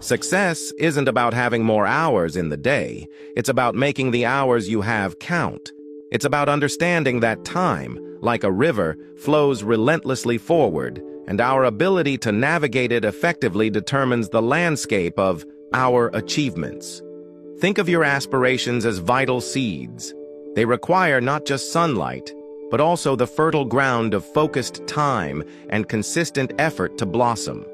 Success isn't about having more hours in the day. It's about making the hours you have count. It's about understanding that time, like a river, flows relentlessly forward, and our ability to navigate it effectively determines the landscape of our achievements. Think of your aspirations as vital seeds. They require not just sunlight, but also the fertile ground of focused time and consistent effort to blossom.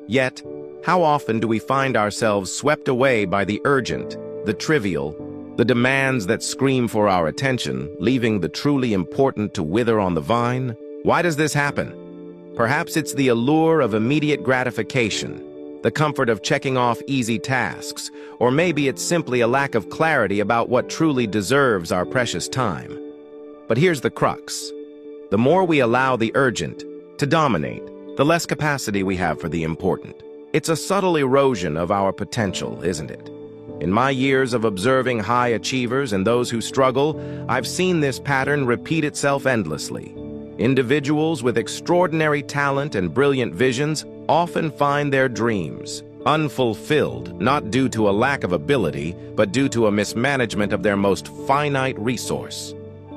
Yet, how often do we find ourselves swept away by the urgent, the trivial, the demands that scream for our attention, leaving the truly important to wither on the vine? Why does this happen? Perhaps it's the allure of immediate gratification, the comfort of checking off easy tasks, or maybe it's simply a lack of clarity about what truly deserves our precious time. But here's the crux. The more we allow the urgent to dominate, the less capacity we have for the important. It's a subtle erosion of our potential, isn't it? In my years of observing high achievers and those who struggle, I've seen this pattern repeat itself endlessly. Individuals with extraordinary talent and brilliant visions often find their dreams unfulfilled, not due to a lack of ability, but due to a mismanagement of their most finite resource,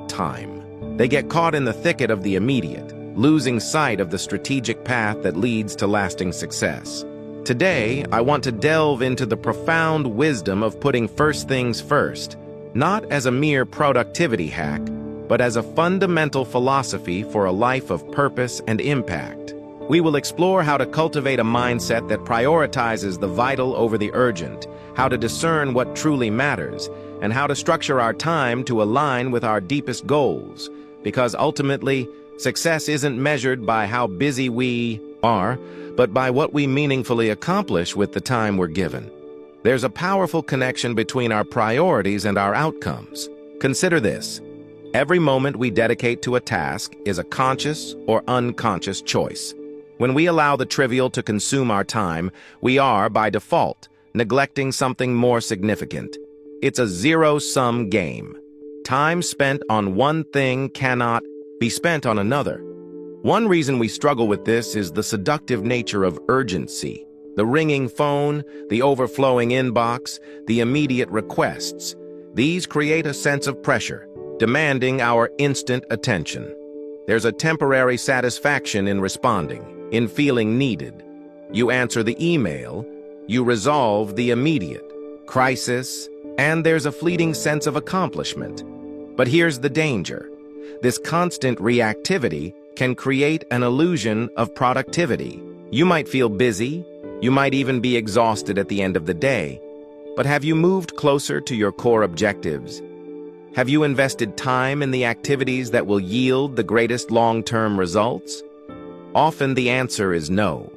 time. They get caught in the thicket of the immediate, losing sight of the strategic path that leads to lasting success. Today, I want to delve into the profound wisdom of putting first things first, not as a mere productivity hack, but as a fundamental philosophy for a life of purpose and impact. We will explore how to cultivate a mindset that prioritizes the vital over the urgent, how to discern what truly matters, and how to structure our time to align with our deepest goals. Because ultimately, success isn't measured by how busy we are, but by what we meaningfully accomplish with the time we're given. There's a powerful connection between our priorities and our outcomes. Consider this. Every moment we dedicate to a task is a conscious or unconscious choice. When we allow the trivial to consume our time, we are, by default, neglecting something more significant. It's a zero-sum game. Time spent on one thing cannot be spent on another. One reason we struggle with this is the seductive nature of urgency. The ringing phone, the overflowing inbox, the immediate requests. These create a sense of pressure, demanding our instant attention. There's a temporary satisfaction in responding, in feeling needed. You answer the email, you resolve the immediate crisis, and there's a fleeting sense of accomplishment. But here's the danger. This constant reactivity can create an illusion of productivity. You might feel busy, you might even be exhausted at the end of the day, but have you moved closer to your core objectives? Have you invested time in the activities that will yield the greatest long-term results? Often the answer is no.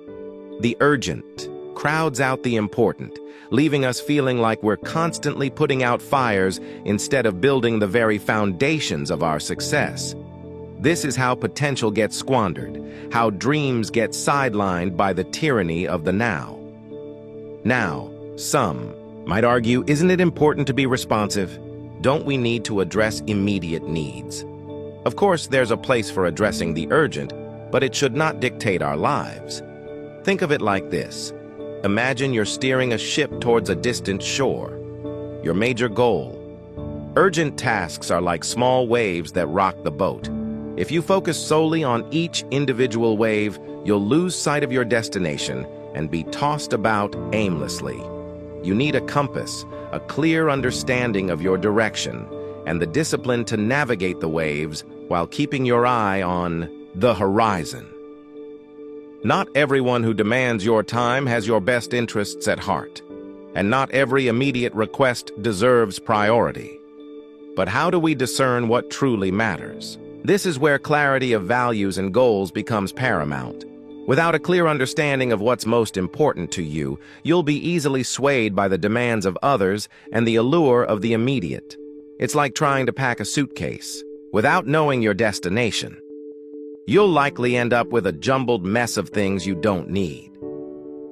The urgent crowds out the important, leaving us feeling like we're constantly putting out fires instead of building the very foundations of our success. This is how potential gets squandered, how dreams get sidelined by the tyranny of the now. Now, some might argue, isn't it important to be responsive? Don't we need to address immediate needs? Of course, there's a place for addressing the urgent, but it should not dictate our lives. Think of it like this. Imagine you're steering a ship towards a distant shore. Your major goal. Urgent tasks are like small waves that rock the boat. If you focus solely on each individual wave, you'll lose sight of your destination and be tossed about aimlessly. You need a compass, a clear understanding of your direction, and the discipline to navigate the waves while keeping your eye on the horizon. Not everyone who demands your time has your best interests at heart, and not every immediate request deserves priority. But how do we discern what truly matters? This is where clarity of values and goals becomes paramount. Without a clear understanding of what's most important to you, you'll be easily swayed by the demands of others and the allure of the immediate. It's like trying to pack a suitcase without knowing your destination. You'll likely end up with a jumbled mess of things you don't need.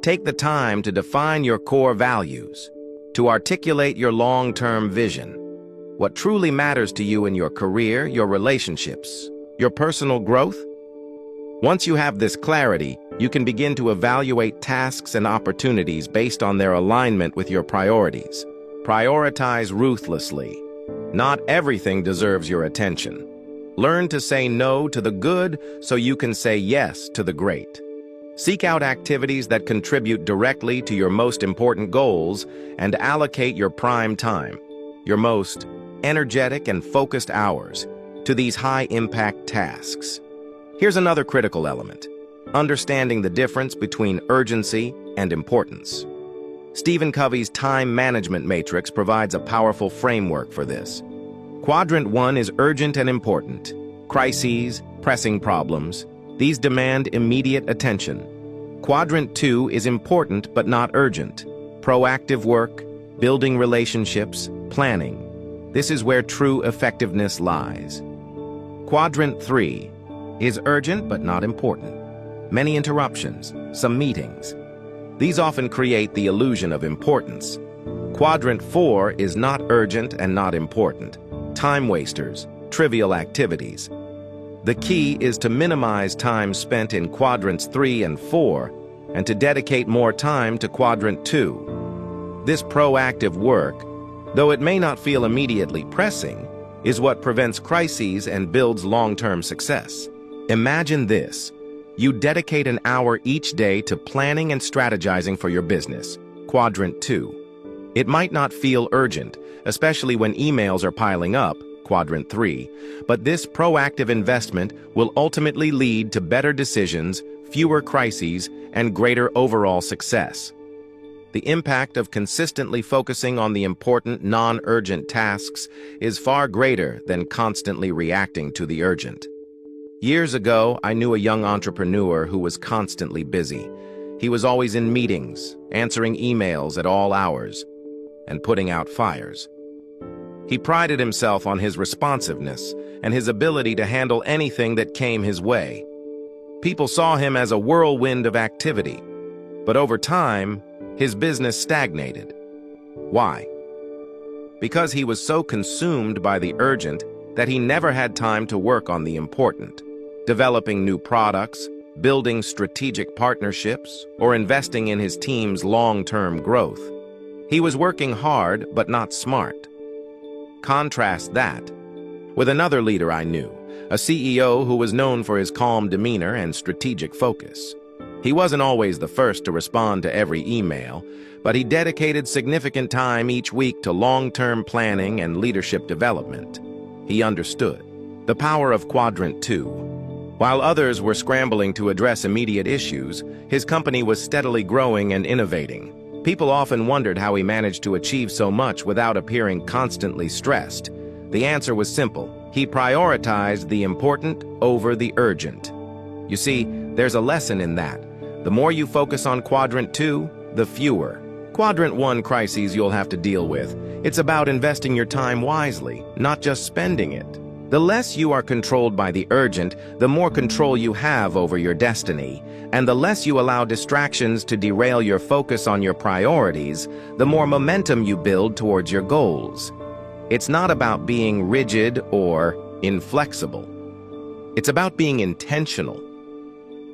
Take the time to define your core values, to articulate your long-term vision. What truly matters to you in your career, your relationships, your personal growth? Once you have this clarity, You can begin to evaluate tasks and opportunities based on their alignment with your priorities. Prioritize ruthlessly. Not everything deserves your attention. Learn to say no to the good so you can say yes to the great. Seek out activities that contribute directly to your most important goals and allocate your prime time, your most energetic and focused hours, to these high-impact tasks. Here's another critical element: understanding the difference between urgency and importance. Stephen Covey's time management matrix provides a powerful framework for this. Quadrant 1 is urgent and important. Crises, pressing problems, these demand immediate attention. Quadrant 2 is important but not urgent. Proactive work, building relationships, planning. This is where true effectiveness lies. Quadrant 3 is urgent but not important. Many interruptions, some meetings. These often create the illusion of importance. Quadrant 4 is not urgent and not important. Time wasters, trivial activities. The key is to minimize time spent in quadrants 3 and 4 and to dedicate more time to quadrant 2. This proactive work, though it may not feel immediately pressing, is what prevents crises and builds long-term success. Imagine this. You dedicate an hour each day to planning and strategizing for your business, quadrant 2. It might not feel urgent, especially when emails are piling up, quadrant 3, but this proactive investment will ultimately lead to better decisions, fewer crises, and greater overall success. The impact of consistently focusing on the important, non-urgent tasks is far greater than constantly reacting to the urgent. Years ago, I knew a young entrepreneur who was constantly busy. He was always in meetings, answering emails at all hours, and putting out fires. He prided himself on his responsiveness and his ability to handle anything that came his way. People saw him as a whirlwind of activity, but over time, his business stagnated. Why? Because he was so consumed by the urgent that he never had time to work on the important, developing new products, building strategic partnerships, or investing in his team's long-term growth. He was working hard, but not smart. Contrast that with another leader I knew, a CEO who was known for his calm demeanor and strategic focus. He wasn't always the first to respond to every email, but he dedicated significant time each week to long-term planning and leadership development. He understood the power of Quadrant 2. While others were scrambling to address immediate issues, his company was steadily growing and innovating. People often wondered how he managed to achieve so much without appearing constantly stressed. The answer was simple. He prioritized the important over the urgent. You see, there's a lesson in that. The more you focus on Quadrant 2, the fewer Quadrant 1 crises you'll have to deal with. It's about investing your time wisely, not just spending it. The less you are controlled by the urgent, the more control you have over your destiny. And the less you allow distractions to derail your focus on your priorities, the more momentum you build towards your goals. It's not about being rigid or inflexible. It's about being intentional.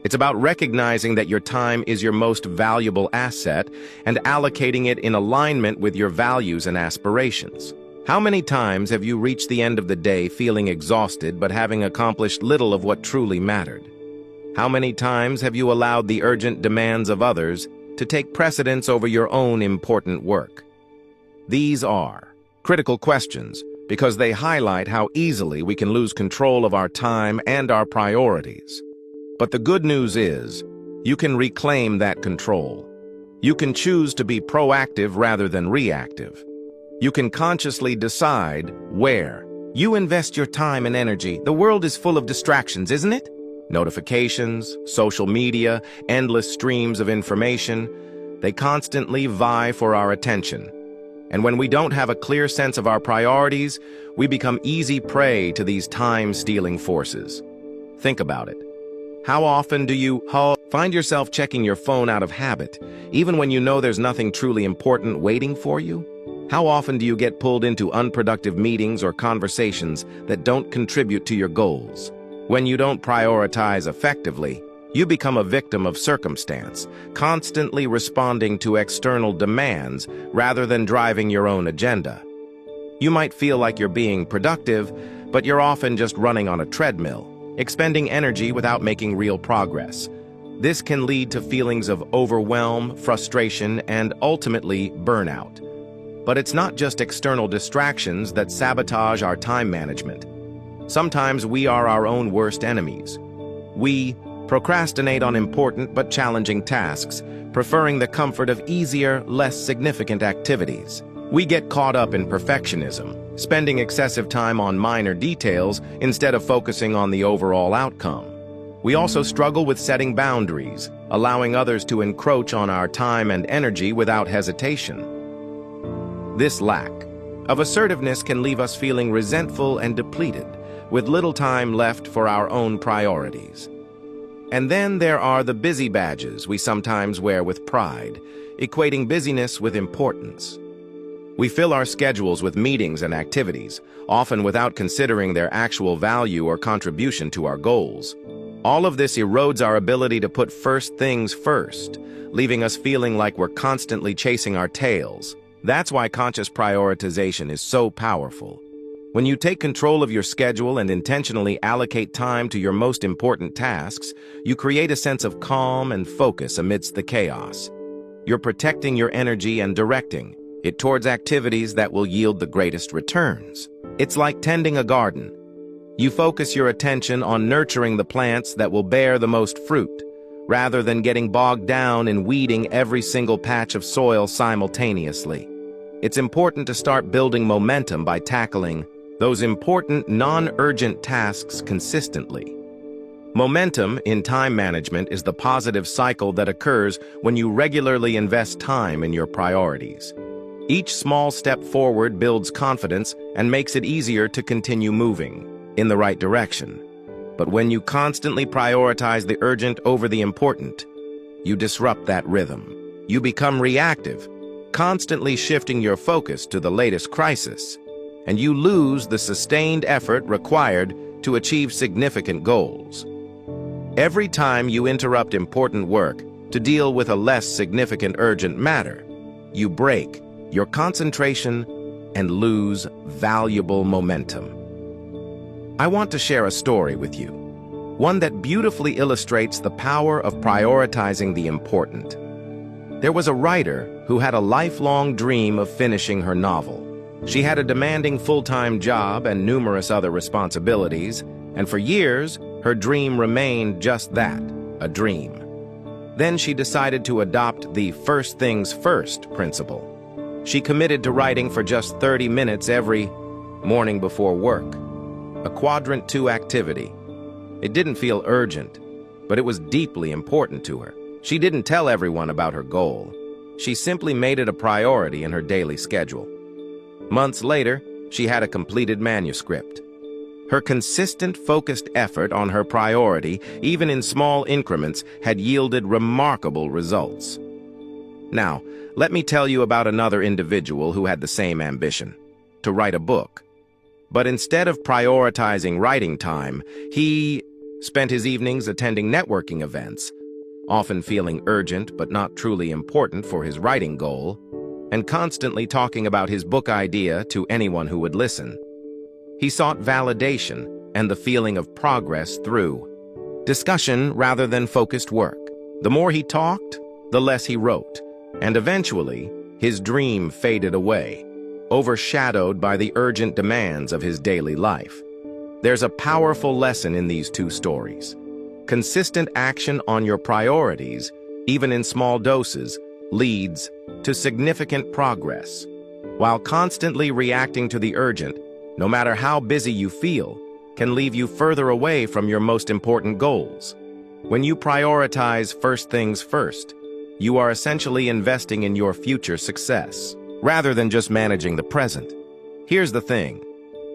It's about recognizing that your time is your most valuable asset and allocating it in alignment with your values and aspirations. How many times have you reached the end of the day feeling exhausted but having accomplished little of what truly mattered? How many times have you allowed the urgent demands of others to take precedence over your own important work? These are critical questions because they highlight how easily we can lose control of our time and our priorities. But the good news is, you can reclaim that control. You can choose to be proactive rather than reactive. You can consciously decide where you invest your time and energy. The world is full of distractions, isn't it? Notifications, social media, endless streams of information. They constantly vie for our attention. And when we don't have a clear sense of our priorities, we become easy prey to these time-stealing forces. Think about it. How often do you find yourself checking your phone out of habit, even when you know there's nothing truly important waiting for you? How often do you get pulled into unproductive meetings or conversations that don't contribute to your goals? When you don't prioritize effectively, You become a victim of circumstance, constantly responding to external demands rather than driving your own agenda. You might feel like you're being productive, but you're often just running on a treadmill, expending energy without making real progress. This can lead to feelings of overwhelm, frustration, and ultimately burnout. But it's not just external distractions that sabotage our time management. Sometimes we are our own worst enemies. We procrastinate on important but challenging tasks, preferring the comfort of easier, less significant activities. We get caught up in perfectionism, spending excessive time on minor details instead of focusing on the overall outcome. We also struggle with setting boundaries, allowing others to encroach on our time and energy without hesitation. This lack of assertiveness can leave us feeling resentful and depleted, with little time left for our own priorities. And then there are the busy badges we sometimes wear with pride, equating busyness with importance. We fill our schedules with meetings and activities, often without considering their actual value or contribution to our goals. All of this erodes our ability to put first things first, leaving us feeling like we're constantly chasing our tails. That's why conscious prioritization is so powerful. When you take control of your schedule and intentionally allocate time to your most important tasks, you create a sense of calm and focus amidst the chaos. You're protecting your energy and directing it towards activities that will yield the greatest returns. It's like tending a garden. You focus your attention on nurturing the plants that will bear the most fruit, rather than getting bogged down in weeding every single patch of soil simultaneously. It's important to start building momentum by tackling those important, non-urgent tasks consistently. Momentum in time management is the positive cycle that occurs when you regularly invest time in your priorities. Each small step forward builds confidence and makes it easier to continue moving in the right direction. But when you constantly prioritize the urgent over the important, you disrupt that rhythm. You become reactive, constantly shifting your focus to the latest crisis, and you lose the sustained effort required to achieve significant goals. Every time you interrupt important work to deal with a less significant urgent matter, you break your concentration and lose valuable momentum. I want to share a story with you, one that beautifully illustrates the power of prioritizing the important. There was a writer who had a lifelong dream of finishing her novel. She had a demanding full-time job and numerous other responsibilities, and for years, her dream remained just that, a dream. Then she decided to adopt the first things first principle. She committed to writing for just 30 minutes every morning before work, a quadrant 2 activity. It didn't feel urgent, but it was deeply important to her. She didn't tell everyone about her goal. She simply made it a priority in her daily schedule. Months later, she had a completed manuscript. Her consistent, focused effort on her priority, even in small increments, had yielded remarkable results. Now, let me tell you about another individual who had the same ambition, to write a book. But instead of prioritizing writing time, he spent his evenings attending networking events, often feeling urgent but not truly important for his writing goal, and constantly talking about his book idea to anyone who would listen. He sought validation and the feeling of progress through discussion rather than focused work. The more he talked, the less he wrote, and eventually, his dream faded away, overshadowed by the urgent demands of his daily life. There's a powerful lesson in these two stories. Consistent action on your priorities, even in small doses, leads to significant progress, while constantly reacting to the urgent, no matter how busy you feel, can leave you further away from your most important goals. When you prioritize first things first, you are essentially investing in your future success, rather than just managing the present. Here's the thing.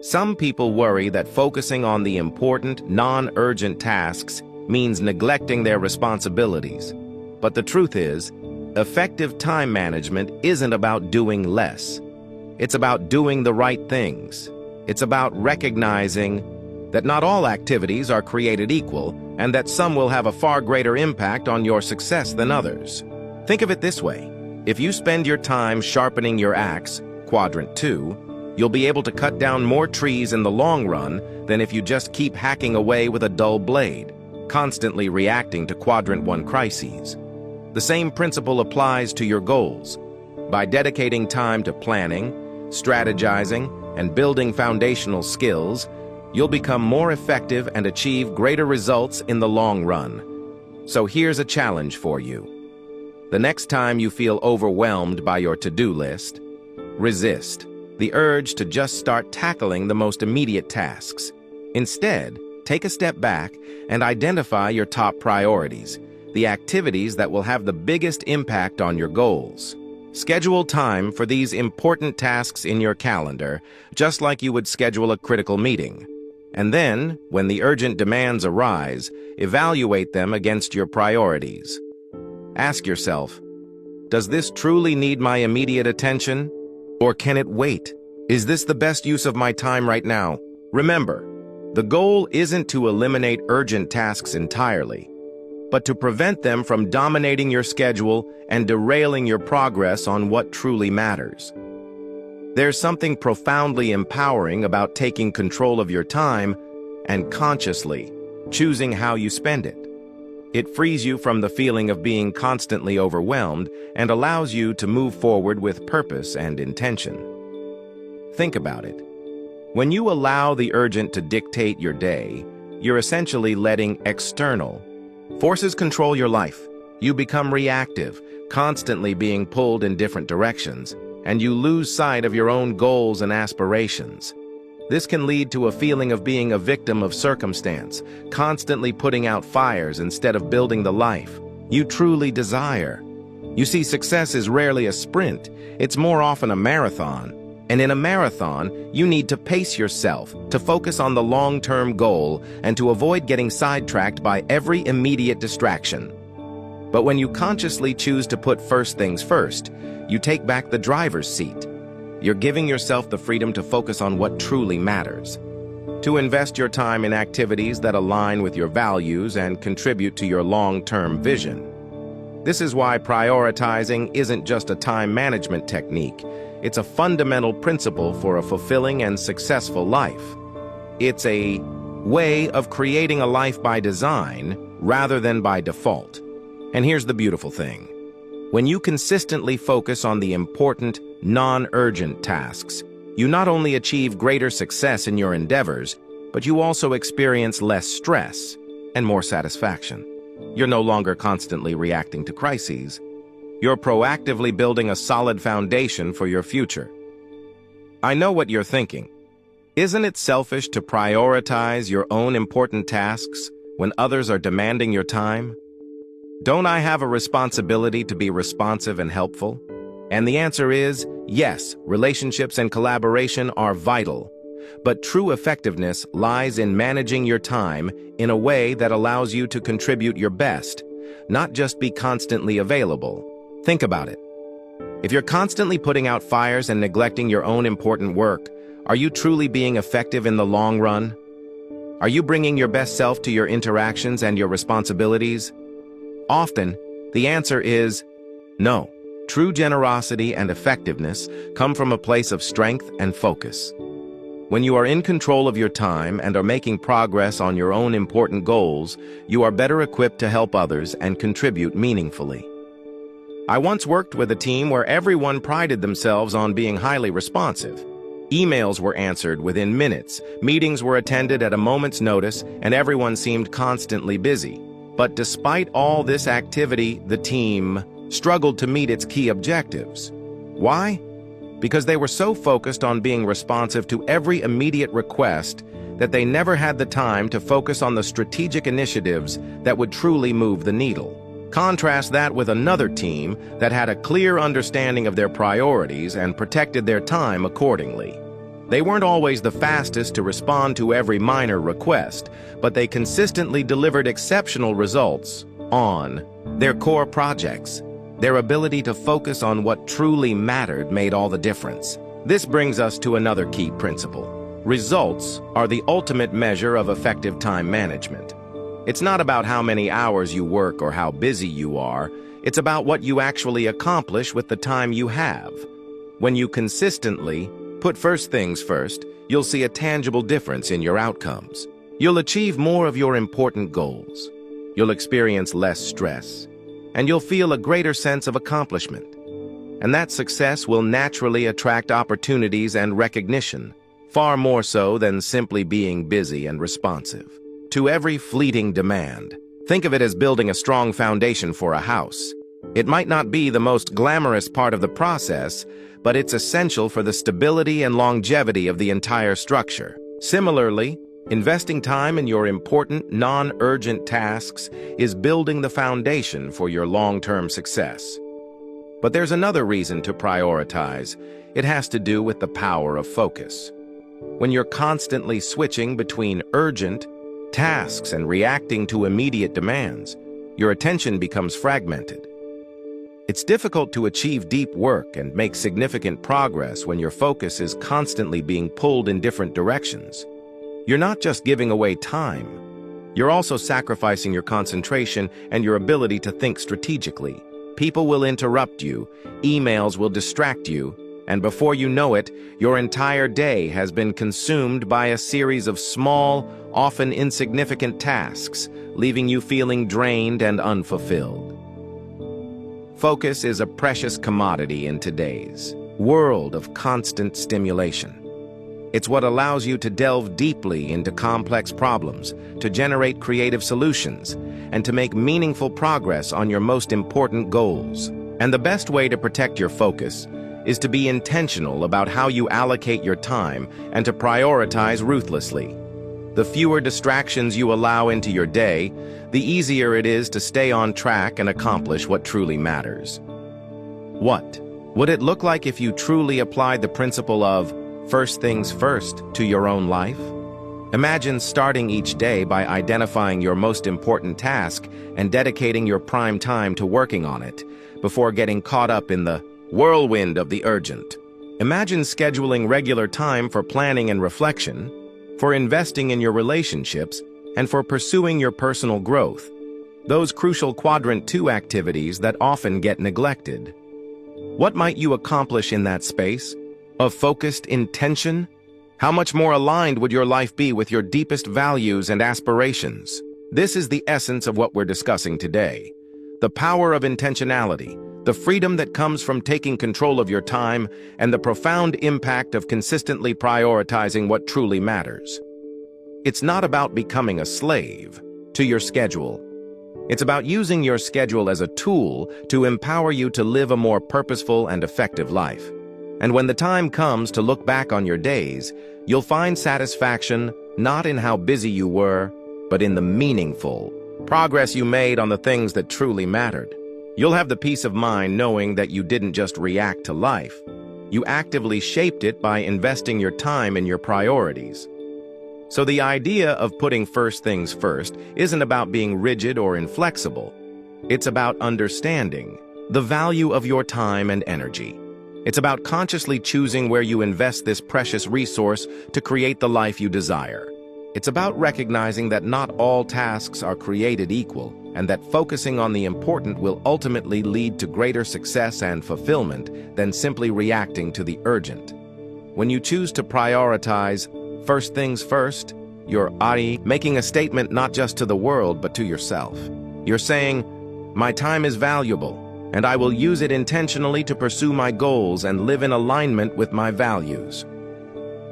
Some people worry that focusing on the important, non-urgent tasks means neglecting their responsibilities. But the truth is, effective time management isn't about doing less. It's about doing the right things. It's about recognizing that not all activities are created equal, and that some will have a far greater impact on your success than others. Think of it this way. If you spend your time sharpening your axe, Quadrant 2, you'll be able to cut down more trees in the long run than if you just keep hacking away with a dull blade, constantly reacting to Quadrant 1 crises. The same principle applies to your goals. By dedicating time to planning, strategizing, and building foundational skills, you'll become more effective and achieve greater results in the long run. So here's a challenge for you. The next time you feel overwhelmed by your to-do list, resist the urge to just start tackling the most immediate tasks. Instead, take a step back and identify your top priorities, the activities that will have the biggest impact on your goals. Schedule time for these important tasks in your calendar, just like you would schedule a critical meeting. And then, when the urgent demands arise, evaluate them against your priorities. Ask yourself, does this truly need my immediate attention? Or can it wait? Is this the best use of my time right now? Remember, the goal isn't to eliminate urgent tasks entirely, but to prevent them from dominating your schedule and derailing your progress on what truly matters. There's something profoundly empowering about taking control of your time and consciously choosing how you spend it. It frees you from the feeling of being constantly overwhelmed and allows you to move forward with purpose and intention. Think about it. When you allow the urgent to dictate your day, you're essentially letting external forces control your life. You become reactive, constantly being pulled in different directions, and you lose sight of your own goals and aspirations. This can lead to a feeling of being a victim of circumstance, constantly putting out fires instead of building the life you truly desire. You see, success is rarely a sprint, it's more often a marathon. And in a marathon, you need to pace yourself, to focus on the long-term goal, and to avoid getting sidetracked by every immediate distraction. But when you consciously choose to put first things first, you take back the driver's seat. You're giving yourself the freedom to focus on what truly matters, to invest your time in activities that align with your values and contribute to your long-term vision. This is why prioritizing isn't just a time management technique. It's a fundamental principle for a fulfilling and successful life. It's a way of creating a life by design rather than by default. And here's the beautiful thing. When you consistently focus on the important, non-urgent tasks, you not only achieve greater success in your endeavors, but you also experience less stress and more satisfaction. You're no longer constantly reacting to crises. You're proactively building a solid foundation for your future. I know what you're thinking. Isn't it selfish to prioritize your own important tasks when others are demanding your time? Don't I have a responsibility to be responsive and helpful? And the answer is, yes, relationships and collaboration are vital. But true effectiveness lies in managing your time in a way that allows you to contribute your best, not just be constantly available. Think about it. If you're constantly putting out fires and neglecting your own important work, are you truly being effective in the long run? Are you bringing your best self to your interactions and your responsibilities? Often, the answer is no. True generosity and effectiveness come from a place of strength and focus. When you are in control of your time and are making progress on your own important goals, you are better equipped to help others and contribute meaningfully. I once worked with a team where everyone prided themselves on being highly responsive. Emails were answered within minutes, meetings were attended at a moment's notice, and everyone seemed constantly busy. But despite all this activity, the team struggled to meet its key objectives. Why? Because they were so focused on being responsive to every immediate request that they never had the time to focus on the strategic initiatives that would truly move the needle. Contrast that with another team that had a clear understanding of their priorities and protected their time accordingly. They weren't always the fastest to respond to every minor request, but they consistently delivered exceptional results on their core projects. Their ability to focus on what truly mattered made all the difference. This brings us to another key principle. Results are the ultimate measure of effective time management. It's not about how many hours you work or how busy you are. It's about what you actually accomplish with the time you have. When you consistently put first things first, you'll see a tangible difference in your outcomes. You'll achieve more of your important goals. You'll experience less stress, and you'll feel a greater sense of accomplishment. And that success will naturally attract opportunities and recognition, far more so than simply being busy and responsive to every fleeting demand. Think of it as building a strong foundation for a house. It might not be the most glamorous part of the process, but it's essential for the stability and longevity of the entire structure. Similarly, investing time in your important, non-urgent tasks is building the foundation for your long-term success. But there's another reason to prioritize. It has to do with the power of focus. When you're constantly switching between urgent tasks and reacting to immediate demands, your attention becomes fragmented. It's difficult to achieve deep work and make significant progress when your focus is constantly being pulled in different directions. You're not just giving away time, you're also sacrificing your concentration and your ability to think strategically. People will interrupt you, emails will distract you, and before you know it, your entire day has been consumed by a series of small, often insignificant tasks, leaving you feeling drained and unfulfilled. Focus is a precious commodity in today's world of constant stimulation. It's what allows you to delve deeply into complex problems, to generate creative solutions, and to make meaningful progress on your most important goals. And the best way to protect your focus is to be intentional about how you allocate your time and to prioritize ruthlessly. The fewer distractions you allow into your day, the easier it is to stay on track and accomplish what truly matters. What would it look like if you truly applied the principle of first things first to your own life? Imagine starting each day by identifying your most important task and dedicating your prime time to working on it before getting caught up in the whirlwind of the urgent. Imagine scheduling regular time for planning and reflection, for investing in your relationships, and for pursuing your personal growth, those crucial Quadrant 2 activities that often get neglected. What might you accomplish in that space of focused intention? How much more aligned would your life be with your deepest values and aspirations? This is the essence of what we're discussing today. The power of intentionality, the freedom that comes from taking control of your time, and the profound impact of consistently prioritizing what truly matters. It's not about becoming a slave to your schedule. It's about using your schedule as a tool to empower you to live a more purposeful and effective life. And when the time comes to look back on your days, you'll find satisfaction not in how busy you were, but in the meaningful progress you made on the things that truly mattered. You'll have the peace of mind knowing that you didn't just react to life. You actively shaped it by investing your time in your priorities. So the idea of putting first things first isn't about being rigid or inflexible. It's about understanding the value of your time and energy. It's about consciously choosing where you invest this precious resource to create the life you desire. It's about recognizing that not all tasks are created equal, and that focusing on the important will ultimately lead to greater success and fulfillment than simply reacting to the urgent. When you choose to prioritize first things first, you're making a statement not just to the world but to yourself. You're saying, "My time is valuable, and I will use it intentionally to pursue my goals and live in alignment with my values."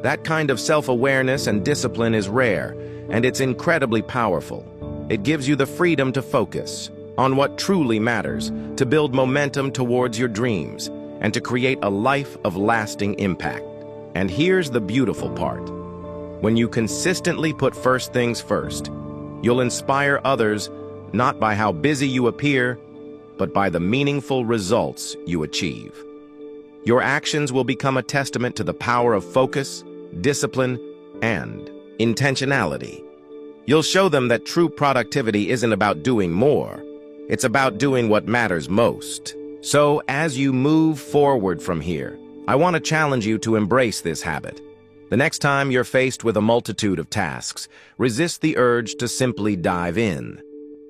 That kind of self-awareness and discipline is rare, and it's incredibly powerful. It gives you the freedom to focus on what truly matters, to build momentum towards your dreams, and to create a life of lasting impact. And here's the beautiful part. When you consistently put first things first, you'll inspire others not by how busy you appear, but by the meaningful results you achieve. Your actions will become a testament to the power of focus, discipline, and intentionality. You'll show them that true productivity isn't about doing more. It's about doing what matters most. So, as you move forward from here, I want to challenge you to embrace this habit. The next time you're faced with a multitude of tasks, resist the urge to simply dive in.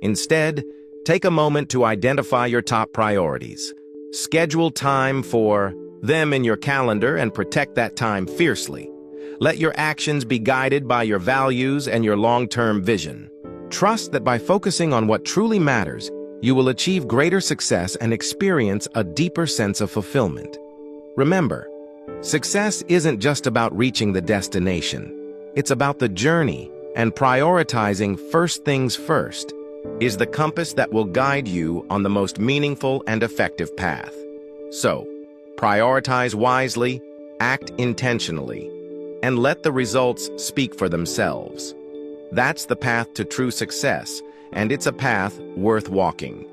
Instead, take a moment to identify your top priorities. Schedule time for them in your calendar and protect that time fiercely. Let your actions be guided by your values and your long-term vision. Trust that by focusing on what truly matters, you will achieve greater success and experience a deeper sense of fulfillment. Remember, success isn't just about reaching the destination. It's about the journey, and prioritizing first things first is the compass that will guide you on the most meaningful and effective path. So, prioritize wisely, act intentionally, and let the results speak for themselves. That's the path to true success, and it's a path worth walking.